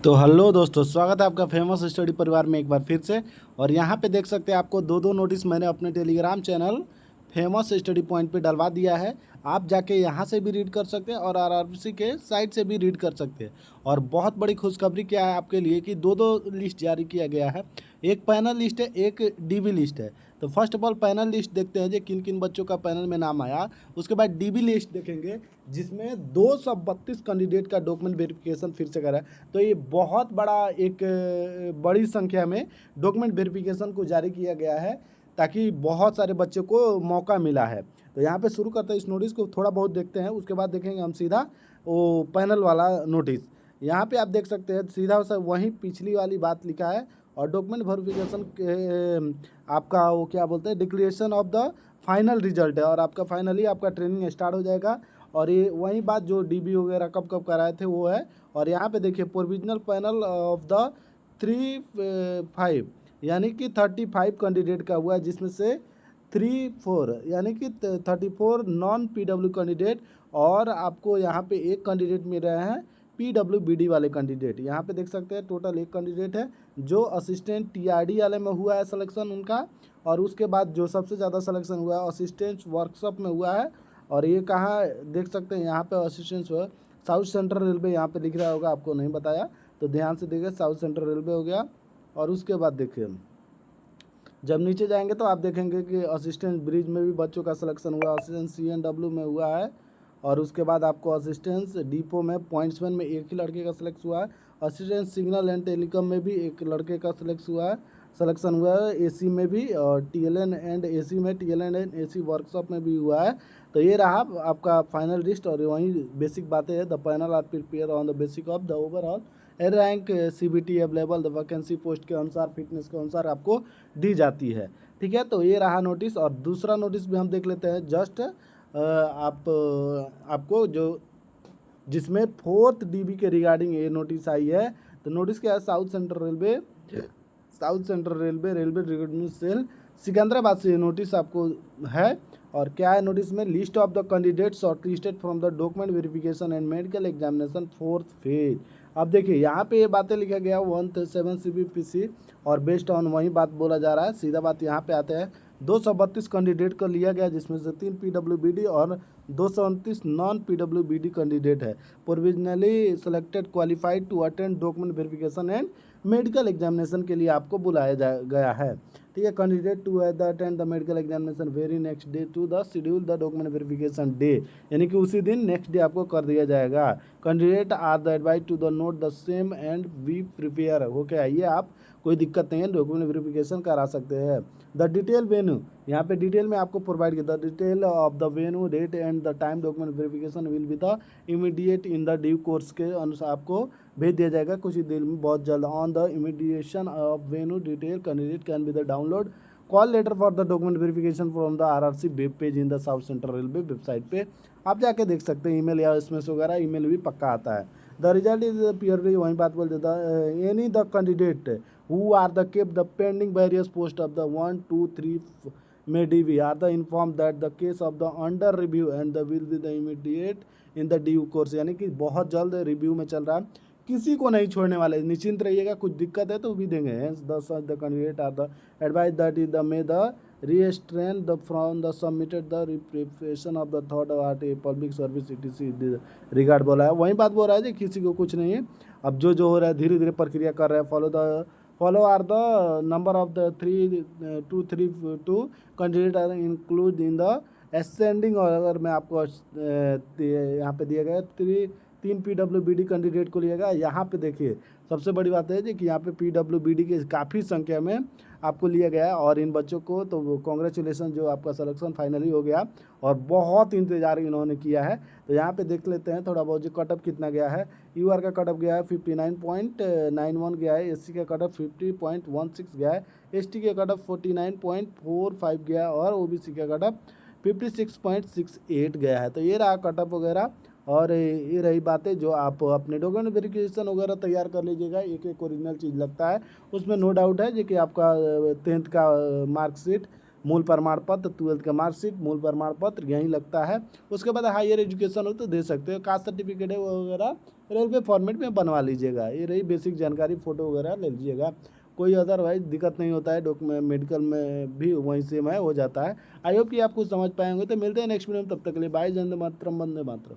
तो हेलो दोस्तों, स्वागत है आपका फेमस स्टडी परिवार में एक बार फिर से। और यहाँ पे देख सकते हैं आपको दो नोटिस मैंने अपने Telegram channel famous study point पे डलवा दिया है। आप जाके यहाँ से भी रीड कर सकते हैं और आरआरसी के साइट से भी रीड कर सकते हैं। और बहुत बड़ी खुशखबरी क्या है आपके लिए कि दो लिस्ट जारी किया गया है। एक पैनल लिस्ट है, एक डीबी लिस्ट है। तो first of all panel list देखते हैं जो किन किन बच्चों का पैनल में नाम आया। उसके बाद डीबी लिस्ट देखेंगे जिसमें 232 कैंडिडेट का डॉक्यूमेंट वेरिफिकेशन फिर से करा है। तो ये बहुत बड़ा एक बड़ी संख्या में डॉक्यूमेंट वेरिफिकेशन को जारी किया गया है ताकि बहुत सारे बच्चों को मौका मिला है। तो यहाँ पे शुरू करते हैं, इस नोटिस को थोड़ा बहुत देखते हैं, उसके बाद देखेंगे हम सीधा वो पैनल वाला नोटिस। यहाँ पे आप देख सकते हैं सीधा सा वहीं पिछली वाली बात लिखा है। और डॉक्यूमेंट वेरिफिकेशन आपका वो क्या बोलते हैं, declaration of the final result है। और आपका फाइनली आपका ट्रेनिंग स्टार्ट हो जाएगा। और ये वही बात जो डीबी वगैरह कब कब कराए थे वो है। और यहाँ पे देखिए प्रोविजनल पैनल ऑफ द 35 यानी कि 35 कैंडिडेट का हुआ है, जिसमें से 34 यानी कि 34 नॉन पीडब्ल्यू कैंडिडेट। और आपको यहाँ पे एक कैंडिडेट मिल रहे हैं पीडब्ल्यूबीडी वाले कैंडिडेट। यहाँ पे देख सकते हैं टोटल एक कैंडिडेट है जो असिस्टेंट टीआरडी वाले में हुआ है सिलेक्शन उनका। और उसके बाद जो सबसे ज़्यादा सिलेक्शन हुआ है असिस्टेंट वर्कशॉप में हुआ है। और ये कहाँ देख सकते हैं, यहाँ पे असिस्टेंट हुआ साउथ सेंट्रल रेलवे, यहाँ पे लिख रहा होगा, आपको नहीं बताया तो ध्यान से देखिए, साउथ सेंट्रल रेलवे हो गया। और उसके बाद देखिए जब नीचे जाएंगे तो आप देखेंगे कि असिस्टेंट ब्रिज में भी बच्चों का सिलेक्शन हुआ, असिस्टेंट सीएनडब्ल्यू में हुआ है। और उसके बाद आपको असिस्टेंट डिपो में पॉइंट्समैन में एक ही लड़के का सिलेक्ट हुआ है। असिस्टेंट सिग्नल एंड टेलीकॉम में भी एक लड़के का सिलेक्शन हुआ है एसी में भी। और टीएलएन एंड एसी में, टीएलएन एंड एसी वर्कशॉप में भी हुआ है। तो ये रहा आपका फाइनल लिस्ट। और वहीं बेसिक बातें हैं, the panel are prepare on the basic of the overall rank CBT available the vacancy post के अनुसार, फिटनेस के अनुसार आपको दी जाती है। ठीक है, तो ये रहा नोटिस। और दूसरा नोटिस भी हम देख लेते हैं जस्ट आपको जो जिसमें 4th डीबी के रिगार्डिंग ये नोटिस आई है। तो नोटिस क्या है, south central railway recruitment cell Secunderabad से ये नोटिस आपको है। और क्या है नोटिस में, list of the candidate shortlisted from the document verification and medical examination 4th phase. अब देखिए यहाँ पे ये बातें लिखा गया 137 CBPC और बेस्ड ऑन वही बात बोला जा रहा है। सीधा बात यहाँ पे आते हैं, 232 कैंडिडेट को लिया गया जिसमें से 3 पीडब्ल्यूबीडी और 229 नॉन पीडब्ल्यूबीडी कैंडिडेट है। Provisionally selected qualified to attend document verification and medical examination के लिए आपको बुलाया गया है। ठीक है, candidate to attend the medical examination very next day to the schedule the document verification day, यानी कि उसी दिन नेक्स्ट डे आपको कर दिया जाएगा। Candidate are the advise to the note the same and be prepare होके आइए आप, कोई दिक्कत नहीं है, डॉक्यूमेंट वेरिफिकेशन करा सकते हैं। द डिटेल वेन्यू, यहाँ पे डिटेल में आपको प्रोवाइड किया, the detail of the venue date and the time document verification will be the immediate in the due course के अनुसार आपको भेज दिया जाएगा कुछ ही देर में, बहुत जल्द। On the intimation of venue detail candidate can be the download call letter for the document verification from the RRC web page in the South central Railway website पे आप जाके देख सकते हैं। ईमेल या एसएमएस वगैरह, ईमेल भी पक्का आता है। द रिजल्ट इज प्योरली, वही बात बोल देता है, any the candidate who are the kept the pending various post of the 1, 2, 3 may DV are the informed that the case of the under review and the will be the immediate in the due course, यानी कि बहुत जल्द review में चल रहा है, किसी को नहीं छोड़ने वाले, निश्चिंत रहिएगा। कुछ दिक्कत है तो भी देंगे। Hence the candidate are the advise that is the may the restrain the from the submitted the preparation of the third part a public service etc regard बोला है। वही बात बोल रहा है जी, किसी को कुछ नहीं है। अब जो हो रहा है धीरे धीरे प्रक्रिया कर रहा है। Follow are the number of the 3232 candidate are include in the ascending. और अगर मैं आपको यहाँ पे दिया गया 3 पीडब्ल्यूबीडी कैंडिडेट को लिया गया। यहाँ पे देखिए सबसे बड़ी बात है जी कि यहाँ पे पीडब्ल्यूबीडी के काफ़ी संख्या में आपको लिया गया है। और इन बच्चों को तो कॉन्ग्रेचुलेसन, जो आपका सिलेक्शन फाइनली हो गया और बहुत इंतजार इन्होंने किया है। तो यहाँ पे देख लेते हैं थोड़ा बहुत, जो कटअप कितना गया है। यूआर का कटअप गया है 59.91 गया है, एससी का कटअप 50.16 गया है, एसटी का कटअप 49.45 गया है और ओबीसी का कटअप 56.68 गया है। तो ये रहा कटअप वगैरह। और ये रही बातें जो आप अपने डॉक्यूमेंट वेरिफिकेशन वगैरह तैयार कर लीजिएगा। एक एक ओरिजिनल चीज़ लगता है उसमें, नो डाउट है जी कि आपका 10th का मार्कशीट, मूल प्रमाण पत्र, 12th का मार्कशीट, मूल प्रमाण पत्र यहीं लगता है। उसके बाद हायर एजुकेशन हो तो दे सकते हो, कास्ट सर्टिफिकेट है वो वगैरह रेलवे फॉर्मेट में बनवा लीजिएगा। ये रही बेसिक जानकारी, फ़ोटो वगैरह ले लीजिएगा। कोई अदरवाइज दिक्कत नहीं होता है, डॉक्यूमेंट मेडिकल में भी वहीं सेम है, हो जाता है। आई होप कि आप कुछ समझ पाए होंगे। तो मिलते हैं नेक्स्ट वीडियो में, तब तक के लिए बाय। जय हिंद, मातरम, वंदे मातरम।